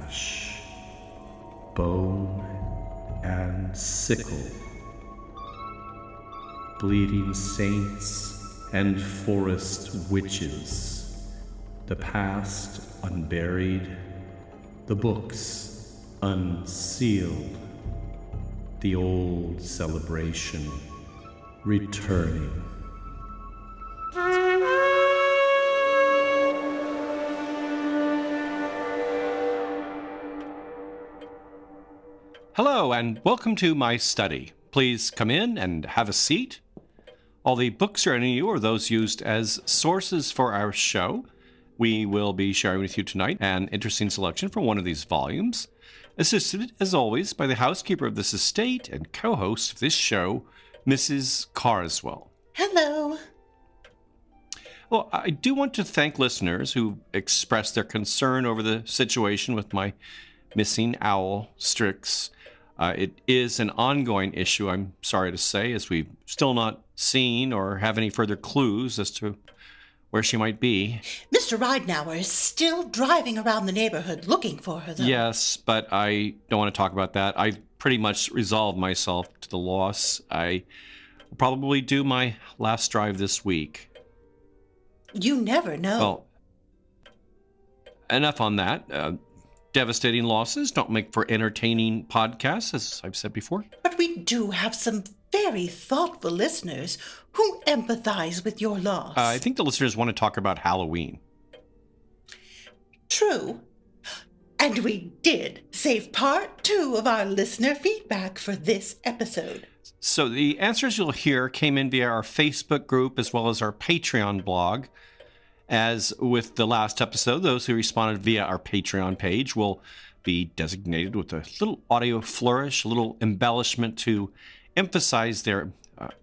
ash, bone and sickle, bleeding saints and forest witches, the past unburied, the books unsealed, the old celebration returning. Hello, and welcome to my study. Please come in and have a seat. All the books surrounding you are those used as sources for our show. We will be sharing with you tonight an interesting selection from one of these volumes, assisted, as always, by the housekeeper of this estate and co-host of this show, Mrs. Carswell. Hello. Well, I do want to thank listeners who expressed their concern over the situation with my missing owl, Strix. It is an ongoing issue, I'm sorry to say, as we've still not seen or have any further clues as to where she might be. Mr. Ridenour is still driving around the neighborhood looking for her, though. Yes, but I don't want to talk about that. I've pretty much resolved myself to the loss. I will probably do my last drive this week. You never know. Well, enough on that. Devastating losses don't make for entertaining podcasts, as I've said before. But we do have some very thoughtful listeners who empathize with your loss. I think the listeners want to talk about Halloween. True. And we did save part 2 of our listener feedback for this episode. So the answers you'll hear came in via our Facebook group as well as our Patreon blog. As with the last episode, those who responded via our Patreon page will be designated with a little audio flourish, a little embellishment to emphasize their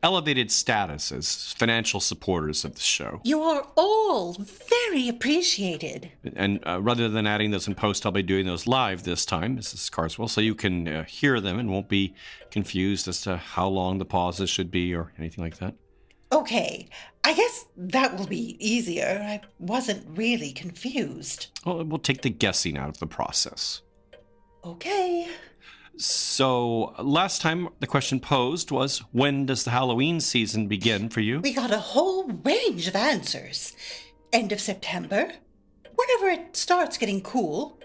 elevated status as financial supporters of the show. You are all very appreciated. And rather than adding those in post, I'll be doing those live this time, Mrs. Carswell, so you can hear them and won't be confused as to how long the pauses should be or anything like that. Okay, I guess that will be easier. I wasn't really confused. Well, we'll take the guessing out of the process. Okay. So, last time the question posed was, when does the Halloween season begin for you? We got a whole range of answers. End of September, whenever it starts getting cool,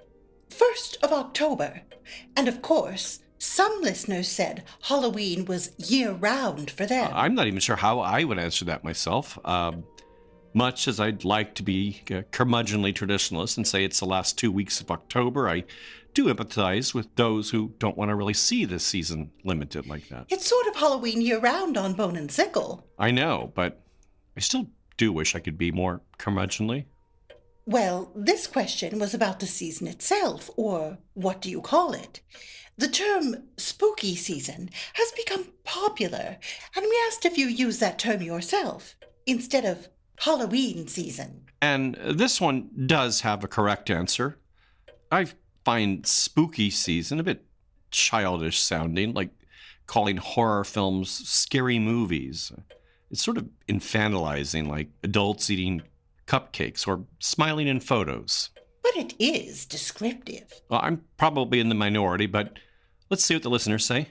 1st of October, and of course, some listeners said Halloween was year-round for them. I'm not even sure how I would answer that myself. Much as I'd like to be a curmudgeonly traditionalist and say it's the last 2 weeks of October, I do empathize with those who don't want to really see this season limited like that. It's sort of Halloween year-round on Bone and Sickle. I know, but I still do wish I could be more curmudgeonly. Well, this question was about the season itself, or what do you call it? The term spooky season has become popular, and we asked if you use that term yourself, instead of Halloween season. And this one does have a correct answer. I find spooky season a bit childish sounding, like calling horror films scary movies. It's sort of infantilizing, like adults eating cupcakes or smiling in photos. But it is descriptive. Well, I'm probably in the minority, but let's see what the listeners say.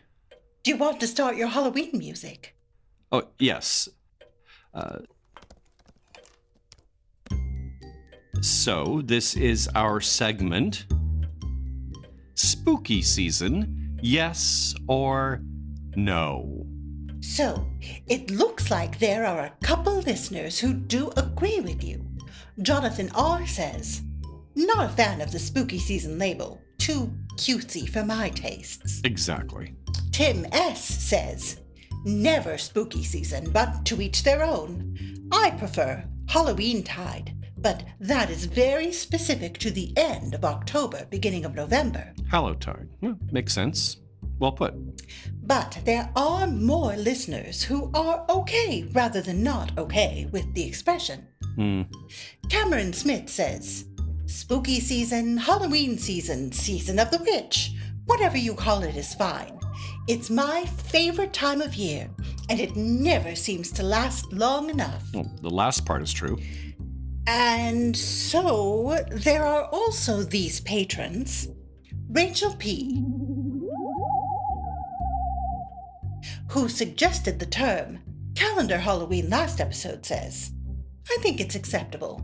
Do you want to start your Halloween music? Oh, yes. So, this is our segment. Spooky season, yes or no? So, it looks like there are a couple listeners who do agree with you. Jonathan R. says, not a fan of the spooky season label. Too cutesy for my tastes. Exactly. Tim S. says, never spooky season, but to each their own. I prefer Halloween tide, but that is very specific to the end of October, beginning of November. Hallowtide. Well, makes sense. Well put. But there are more listeners who are okay rather than not okay with the expression. Cameron Smith says, spooky season, Halloween season, season of the witch, whatever you call it is fine. It's my favorite time of year, and it never seems to last long enough. Well, the last part is true. And so there are also these patrons. Rachel P., who suggested the term calendar Halloween last episode, says, I think it's acceptable.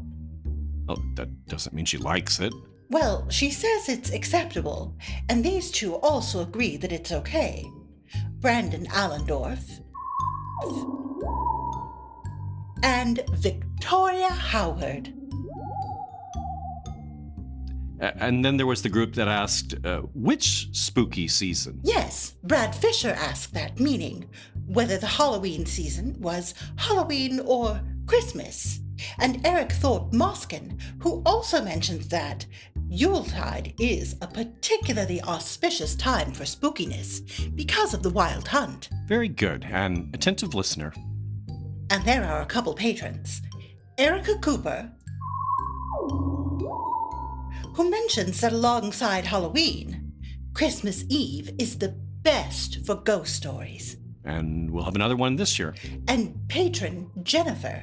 Oh, that doesn't mean she likes it. Well, she says it's acceptable, and these two also agree that it's okay. Brandon Allendorf and Victoria Howard. And then there was the group that asked, which spooky season? Yes, Brad Fisher asked that, meaning whether the Halloween season was Halloween or Christmas. And Eric Thorpe Moskin, who also mentions that Yuletide is a particularly auspicious time for spookiness because of the Wild Hunt. Very good, and attentive listener. And there are a couple patrons. Erica Cooper, who mentions that alongside Halloween, Christmas Eve is the best for ghost stories. And we'll have another one this year. And patron Jennifer.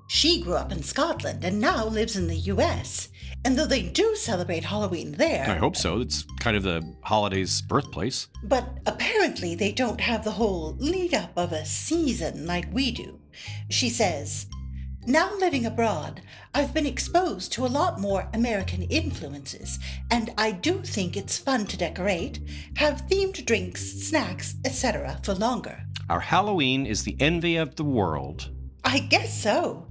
She grew up in Scotland and now lives in the US. And though they do celebrate Halloween there... I hope so. It's kind of the holiday's birthplace. But apparently they don't have the whole lead-up of a season like we do. She says, now living abroad, I've been exposed to a lot more American influences, and I do think it's fun to decorate, have themed drinks, snacks, etc. for longer. Our Halloween is the envy of the world. I guess so.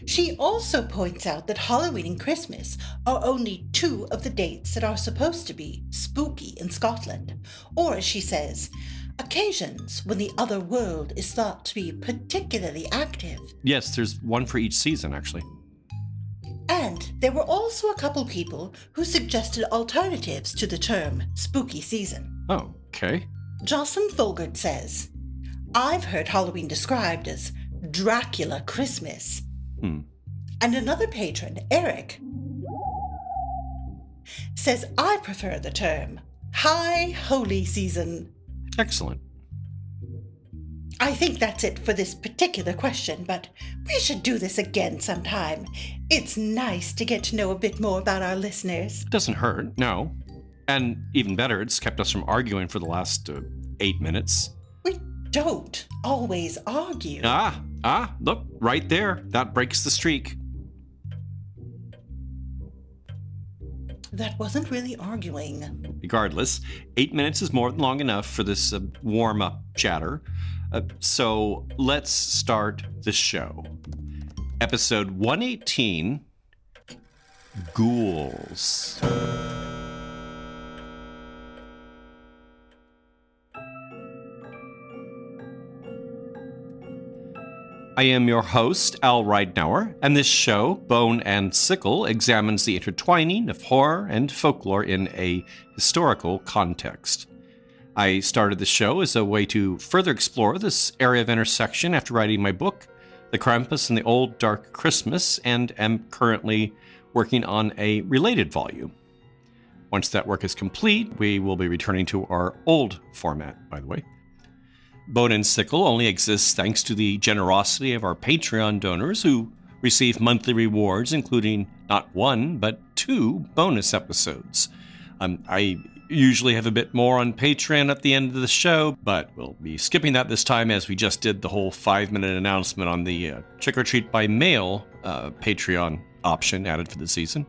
She also points out that Halloween and Christmas are only two of the dates that are supposed to be spooky in Scotland, or as she says, occasions when the other world is thought to be particularly active. Yes, there's one for each season, actually. And there were also a couple people who suggested alternatives to the term spooky season. Oh, okay. Jocelyn Folgard says, I've heard Halloween described as Dracula Christmas. And another patron, Eric, says I prefer the term High Holy Season. Excellent. I think that's it for this particular question, but we should do this again sometime. It's nice to get to know a bit more about our listeners. It doesn't hurt, no. And even better, it's kept us from arguing for the last 8 minutes. We don't always argue. Look, right there. That breaks the streak. That wasn't really arguing. Regardless, 8 minutes is more than long enough for this warm-up chatter. So let's start the show. Episode 118, Ghouls. I am your host, Al Ridenour, and this show, Bone and Sickle, examines the intertwining of horror and folklore in a historical context. I started the show as a way to further explore this area of intersection after writing my book, The Krampus and the Old Dark Christmas, and am currently working on a related volume. Once that work is complete, we will be returning to our old format, by the way. Bone and Sickle only exists thanks to the generosity of our Patreon donors who receive monthly rewards, including not one, but 2 bonus episodes. I usually have a bit more on Patreon at the end of the show, but we'll be skipping that this time as we just did the whole 5-minute announcement on the Trick or Treat by Mail Patreon option added for the season.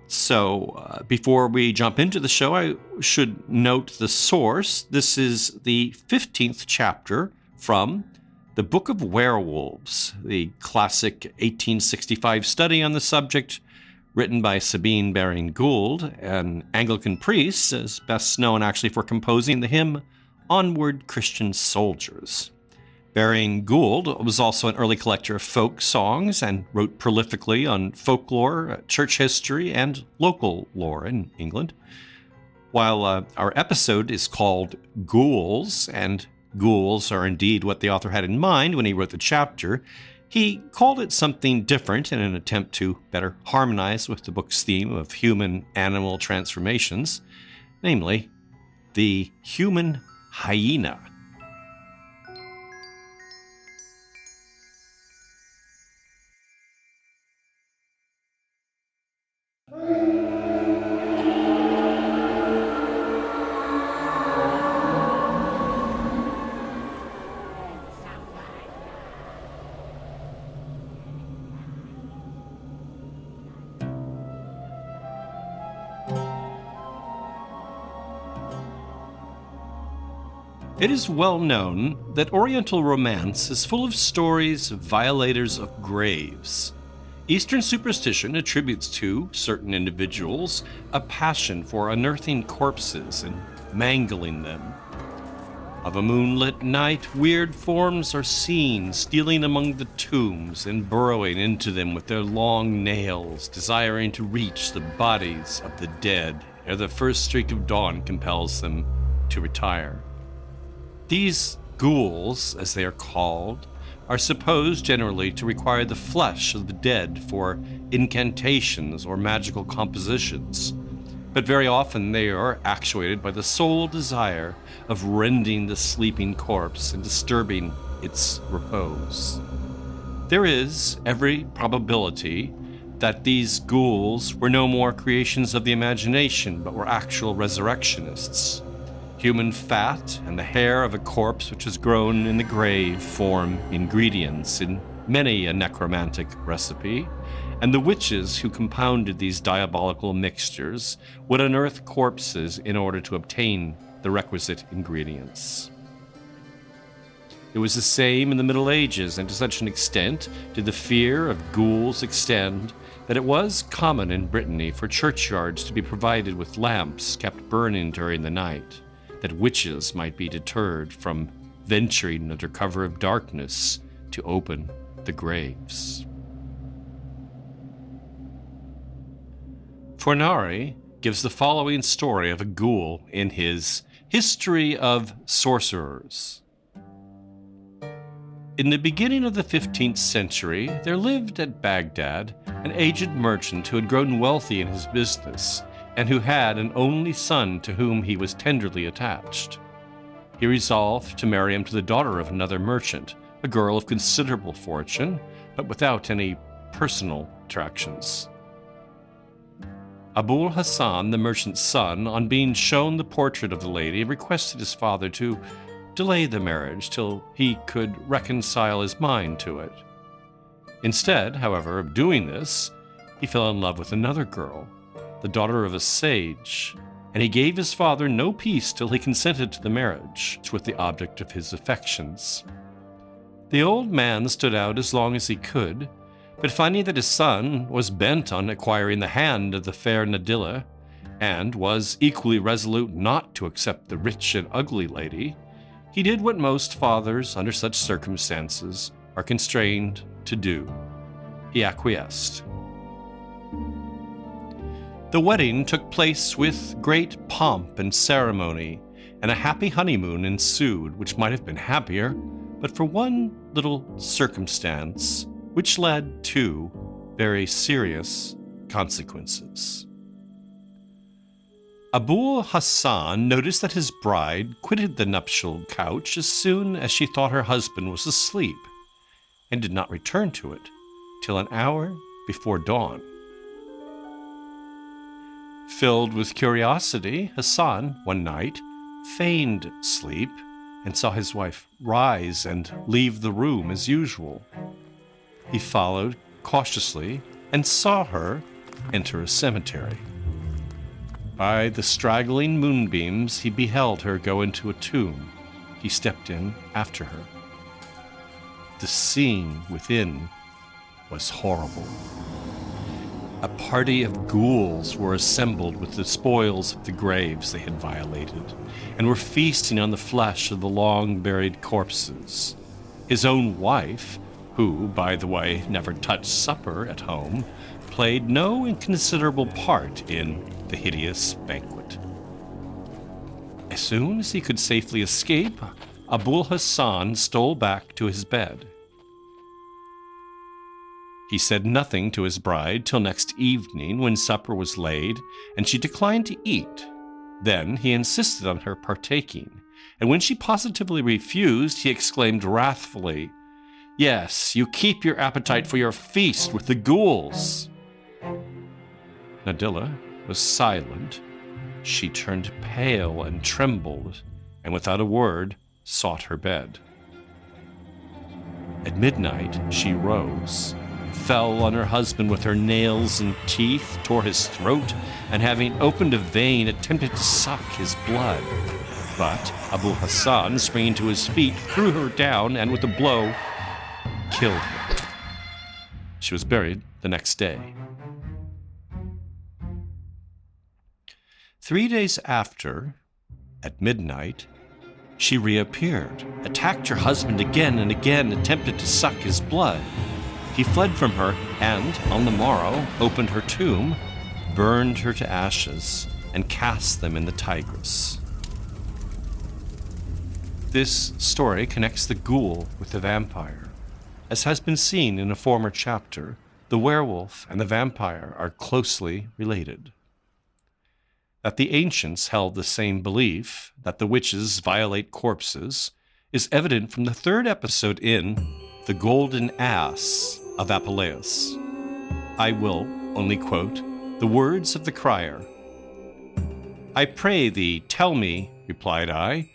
So, before we jump into the show, I should note the source. This is the 15th chapter from The Book of Werewolves, the classic 1865 study on the subject, written by Sabine Baring-Gould, an Anglican priest, is best known actually for composing the hymn Onward Christian Soldiers. Baring-Gould was also an early collector of folk songs and wrote prolifically on folklore, church history, and local lore in England. While our episode is called Ghouls, and ghouls are indeed what the author had in mind when he wrote the chapter, he called it something different in an attempt to better harmonize with the book's theme of human-animal transformations, namely, the Human Hyæna. It is well known that Oriental romance is full of stories of violators of graves. Eastern superstition attributes to certain individuals a passion for unearthing corpses and mangling them. Of a moonlit night, weird forms are seen stealing among the tombs and burrowing into them with their long nails, desiring to reach the bodies of the dead ere the first streak of dawn compels them to retire. These ghouls, as they are called, are supposed generally to require the flesh of the dead for incantations or magical compositions, but very often they are actuated by the sole desire of rending the sleeping corpse and disturbing its repose. There is every probability that these ghouls were no more creations of the imagination, but were actual resurrectionists. Human fat and the hair of a corpse which has grown in the grave form ingredients in many a necromantic recipe, and the witches who compounded these diabolical mixtures would unearth corpses in order to obtain the requisite ingredients. It was the same in the Middle Ages, and to such an extent did the fear of ghouls extend that it was common in Brittany for churchyards to be provided with lamps kept burning during the night, that witches might be deterred from venturing under cover of darkness to open the graves. Fornari gives the following story of a ghoul in his History of Sorcerers. In the beginning of the 15th century, there lived at Baghdad an aged merchant who had grown wealthy in his business and who had an only son to whom he was tenderly attached. He resolved to marry him to the daughter of another merchant, a girl of considerable fortune, but without any personal attractions. Abul Hassan, the merchant's son, on being shown the portrait of the lady, requested his father to delay the marriage till he could reconcile his mind to it. Instead, however, of doing this, he fell in love with another girl, the daughter of a sage, and he gave his father no peace till he consented to the marriage with the object of his affections. The old man stood out as long as he could, but finding that his son was bent on acquiring the hand of the fair Nadilla, and was equally resolute not to accept the rich and ugly lady, he did what most fathers under such circumstances are constrained to do. He acquiesced. The wedding took place with great pomp and ceremony, and a happy honeymoon ensued, which might have been happier, but for one little circumstance, which led to very serious consequences. Abul Hassan noticed that his bride quitted the nuptial couch as soon as she thought her husband was asleep, and did not return to it till an hour before dawn. Filled with curiosity, Hassan, one night, feigned sleep and saw his wife rise and leave the room as usual. He followed cautiously and saw her enter a cemetery. By the straggling moonbeams, he beheld her go into a tomb. He stepped in after her. The scene within was horrible. A party of ghouls were assembled with the spoils of the graves they had violated, and were feasting on the flesh of the long-buried corpses. His own wife, who, by the way, never touched supper at home, played no inconsiderable part in the hideous banquet. As soon as he could safely escape, Abul Hassan stole back to his bed. He said nothing to his bride till next evening, when supper was laid, and she declined to eat. Then he insisted on her partaking, and when she positively refused, he exclaimed wrathfully, "Yes, you keep your appetite for your feast with the ghouls." Nadilla was silent. She turned pale and trembled, and without a word sought her bed. At midnight she rose, fell on her husband with her nails and teeth, tore his throat, and having opened a vein, attempted to suck his blood. but Abu Hassan, springing to his feet, threw her down and with a blow, killed her. She was buried the next day. 3 days after, at midnight, she reappeared, attacked her husband again and again, attempted to suck his blood. He fled from her and, on the morrow, opened her tomb, burned her to ashes, and cast them in the Tigris. This story connects the ghoul with the vampire. As has been seen in a former chapter, the werewolf and the vampire are closely related. That the ancients held the same belief, that the witches violate corpses, is evident from the third episode in The Golden Ass of Apuleius. I will only quote the words of the crier. "I pray thee, tell me," replied I,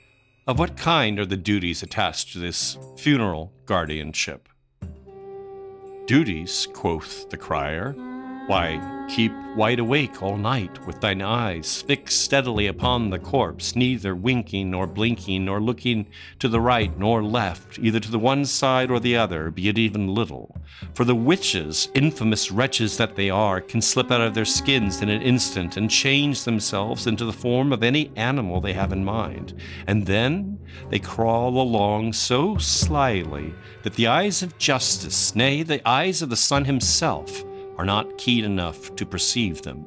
"of what kind are the duties attached to this funeral guardianship?" "Duties," quoth the crier, "why, keep wide awake all night, with thine eyes fixed steadily upon the corpse, neither winking nor blinking, nor looking to the right nor left, either to the one side or the other, be it even little. For the witches, infamous wretches that they are, can slip out of their skins in an instant and change themselves into the form of any animal they have in mind. And then they crawl along so slyly that the eyes of justice, nay, the eyes of the sun himself, are not keen enough to perceive them.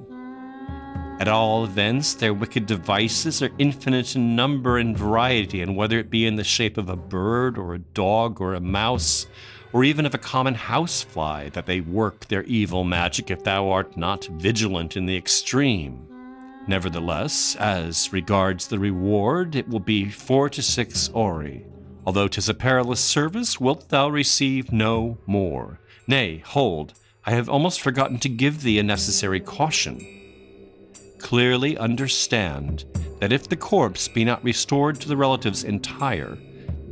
At all events, their wicked devices are infinite in number and variety, and whether it be in the shape of a bird or a dog or a mouse, or even of a common housefly, that they work their evil magic if thou art not vigilant in the extreme. Nevertheless, as regards the reward, it will be 4 to 6 auri. Although 'tis a perilous service, wilt thou receive no more. Nay, hold, I have almost forgotten to give thee a necessary caution. Clearly understand that if the corpse be not restored to the relatives entire,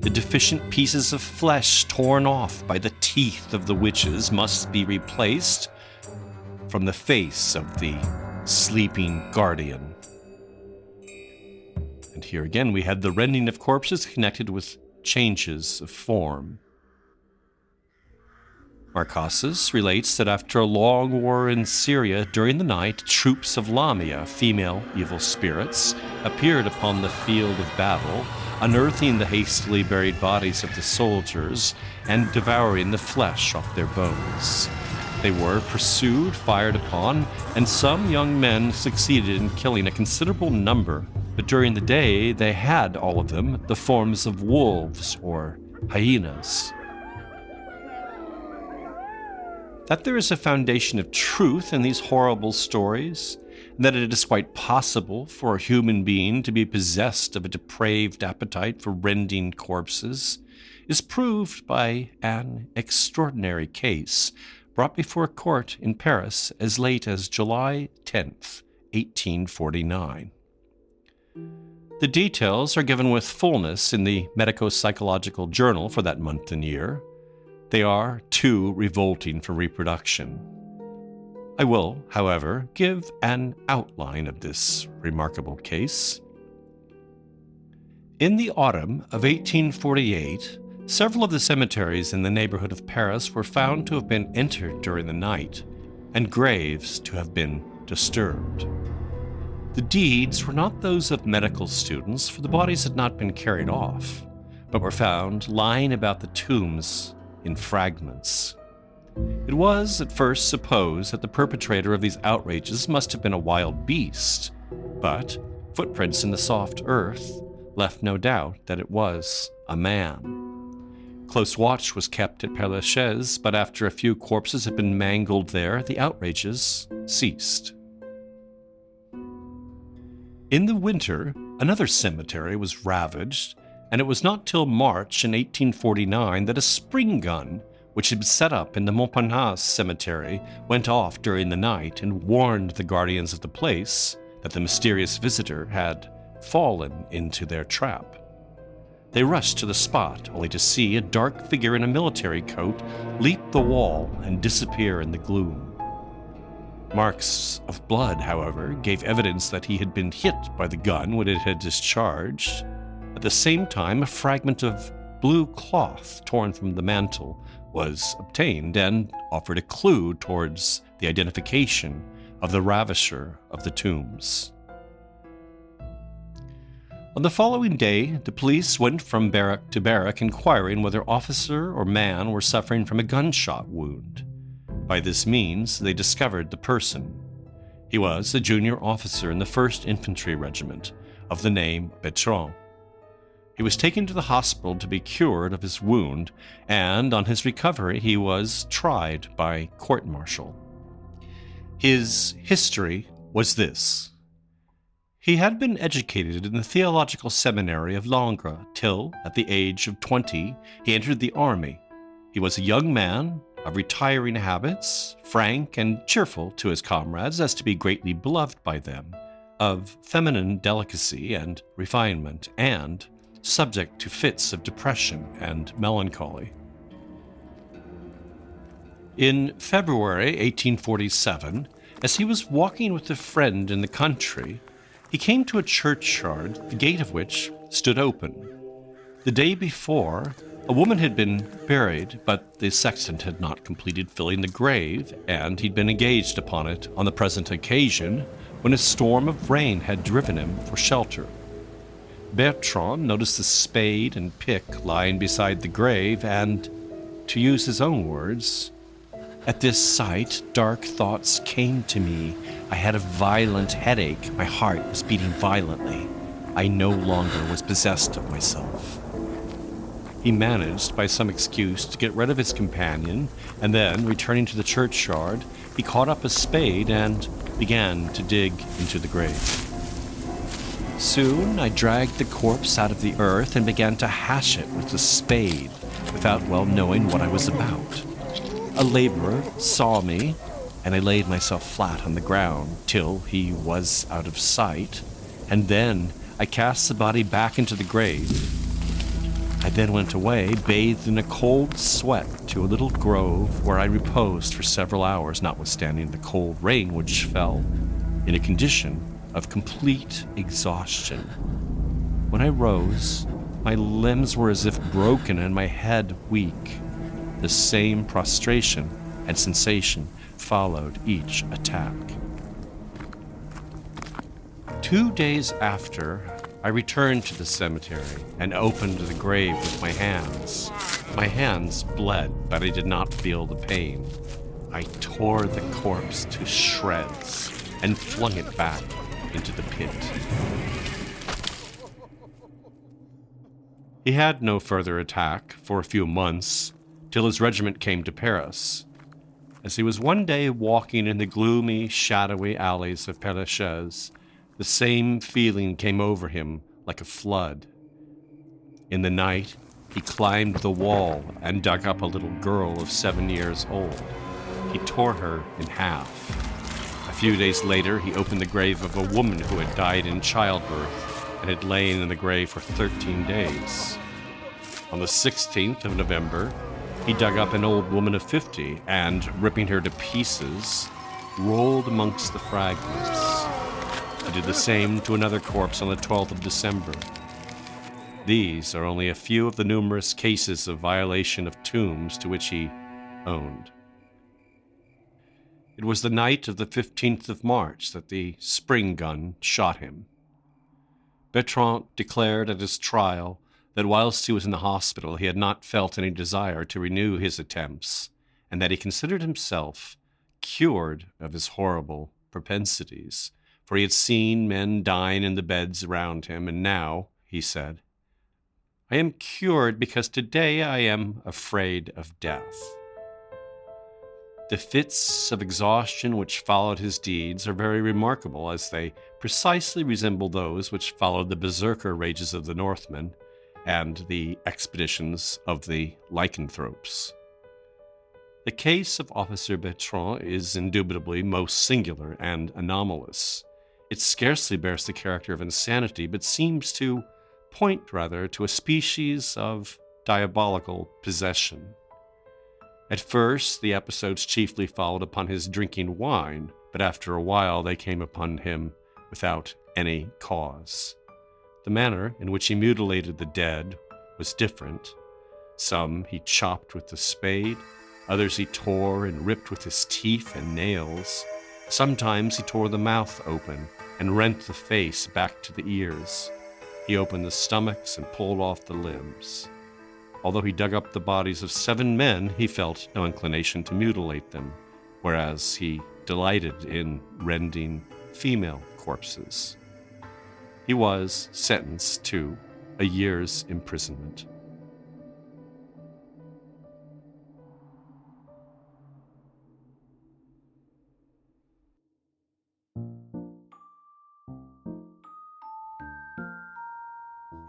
the deficient pieces of flesh torn off by the teeth of the witches must be replaced from the face of the sleeping guardian. And here again we had the rending of corpses connected with changes of form. Marcassus relates that after a long war in Syria, during the night, troops of Lamia, female evil spirits, appeared upon the field of battle, unearthing the hastily buried bodies of the soldiers and devouring the flesh off their bones. They were pursued, fired upon, and some young men succeeded in killing a considerable number, but during the day they had, all of them, the forms of wolves or hyenas. That there is a foundation of truth in these horrible stories, and that it is quite possible for a human being to be possessed of a depraved appetite for rending corpses, is proved by an extraordinary case brought before a court in Paris as late as July 10th, 1849. The details are given with fullness in the medico-psychological journal for that month and year. They are too revolting for reproduction. I will, however, give an outline of this remarkable case. In the autumn of 1848, several of the cemeteries in the neighborhood of Paris were found to have been entered during the night, and graves to have been disturbed. The deeds were not those of medical students, for the bodies had not been carried off, but were found lying about the tombs in fragments. It was at first supposed that the perpetrator of these outrages must have been a wild beast, but footprints in the soft earth left no doubt that it was a man. Close watch was kept at Père Lachaise, but after a few corpses had been mangled there, the outrages ceased. In the winter, another cemetery was ravaged, and it was not till March in 1849 that a spring gun, which had been set up in the Montparnasse cemetery, went off during the night and warned the guardians of the place that the mysterious visitor had fallen into their trap. They rushed to the spot, only to see a dark figure in a military coat leap the wall and disappear in the gloom. Marks of blood, however, gave evidence that he had been hit by the gun when it had discharged, At the same time, a fragment of blue cloth torn from the mantle was obtained and offered a clue towards the identification of the ravisher of the tombs. On the following day, the police went from barrack to barrack inquiring whether officer or man were suffering from a gunshot wound. By this means, they discovered the person. He was a junior officer in the 1st Infantry Regiment of the name Bertrand. He was taken to the hospital to be cured of his wound, and on his recovery he was tried by court-martial. His history was this. He had been educated in the theological seminary of Langres till, at the age of 20, he entered the army. He was a young man of retiring habits, frank and cheerful to his comrades as to be greatly beloved by them, of feminine delicacy and refinement, and subject to fits of depression and melancholy. In February 1847, as he was walking with a friend in the country, he came to a churchyard, the gate of which stood open. The day before, a woman had been buried, but the sexton had not completed filling the grave, and he'd been engaged upon it on the present occasion when a storm of rain had driven him for shelter. Bertrand noticed the spade and pick lying beside the grave, and, to use his own words, "At this sight, dark thoughts came to me. I had a violent headache. My heart was beating violently. I no longer was possessed of myself." He managed, by some excuse, to get rid of his companion, and then, returning to the churchyard, he caught up a spade and began to dig into the grave. Soon I dragged the corpse out of the earth and began to hash it with the spade, without well knowing what I was about. A laborer saw me, and I laid myself flat on the ground till he was out of sight, and then I cast the body back into the grave. I then went away, bathed in a cold sweat, to a little grove where I reposed for several hours, notwithstanding the cold rain which fell, in a condition of complete exhaustion. When I rose, my limbs were as if broken and my head weak. The same prostration and sensation followed each attack. 2 days after, I returned to the cemetery and opened the grave with my hands. My hands bled, but I did not feel the pain. I tore the corpse to shreds and flung it back into the pit. He had no further attack for a few months, till his regiment came to Paris. As he was one day walking in the gloomy, shadowy alleys of Père-Lachaise, the same feeling came over him like a flood. In the night, he climbed the wall and dug up a little girl of 7 years old. He tore her in half. A few days later, he opened the grave of a woman who had died in childbirth and had lain in the grave for 13 days. On the 16th of November, he dug up an old woman of 50 and, ripping her to pieces, rolled amongst the fragments. He did the same to another corpse on the 12th of December. These are only a few of the numerous cases of violation of tombs to which he owned. It was the night of the 15th of March that the spring gun shot him. Bertrand declared at his trial that whilst he was in the hospital he had not felt any desire to renew his attempts, and that he considered himself cured of his horrible propensities, for he had seen men dying in the beds around him, and now, he said, "I am cured because today I am afraid of death." The fits of exhaustion which followed his deeds are very remarkable, as they precisely resemble those which followed the berserker rages of the Northmen and the expeditions of the lycanthropes. The case of Officer Bertrand is indubitably most singular and anomalous. It scarcely bears the character of insanity, but seems to point rather to a species of diabolical possession. At first, the episodes chiefly followed upon his drinking wine, but after a while they came upon him without any cause. The manner in which he mutilated the dead was different. Some he chopped with the spade, others he tore and ripped with his teeth and nails. Sometimes he tore the mouth open and rent the face back to the ears. He opened the stomachs and pulled off the limbs. Although he dug up the bodies of 7 men, he felt no inclination to mutilate them, whereas he delighted in rending female corpses. He was sentenced to a year's imprisonment.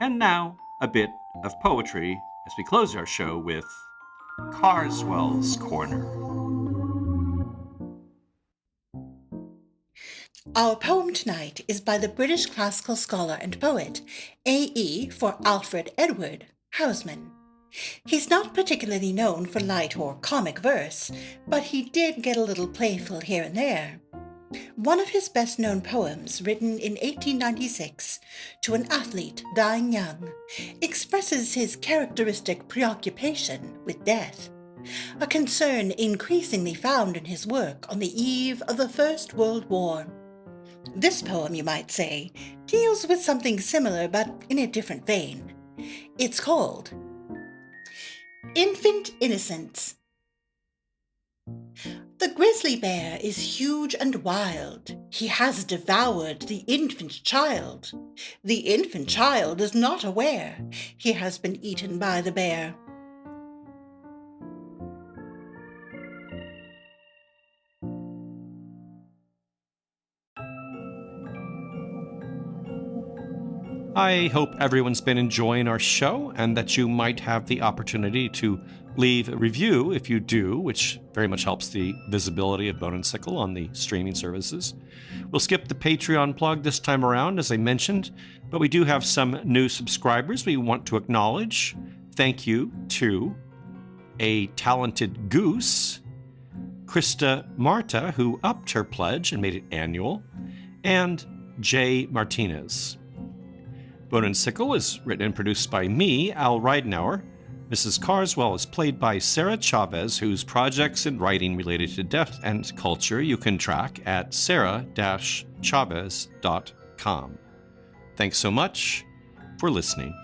And now, a bit of poetry as we close our show with Carswell's Corner. Our poem tonight is by the British classical scholar and poet, A.E. for Alfred Edward Houseman. He's not particularly known for light or comic verse, but he did get a little playful here and there. One of his best-known poems, written in 1896 to an athlete dying young, expresses his characteristic preoccupation with death, a concern increasingly found in his work on the eve of the First World War. This poem, you might say, deals with something similar but in a different vein. It's called Infant Innocence. The grizzly bear is huge and wild. He has devoured the infant child. The infant child is not aware he has been eaten by the bear. I hope everyone's been enjoying our show and that you might have the opportunity to leave a review if you do, which very much helps the visibility of Bone and Sickle on the streaming services. We'll skip the Patreon plug this time around, as I mentioned, but we do have some new subscribers we want to acknowledge. Thank you to a talented goose, Krista Marta, who upped her pledge and made it annual, and Jay Martinez. Bone and Sickle is written and produced by me, Al Reidenauer. Mrs. Carswell is played by Sarah Chavez, whose projects and writing related to death and culture you can track at sarah-chavez.com. Thanks so much for listening.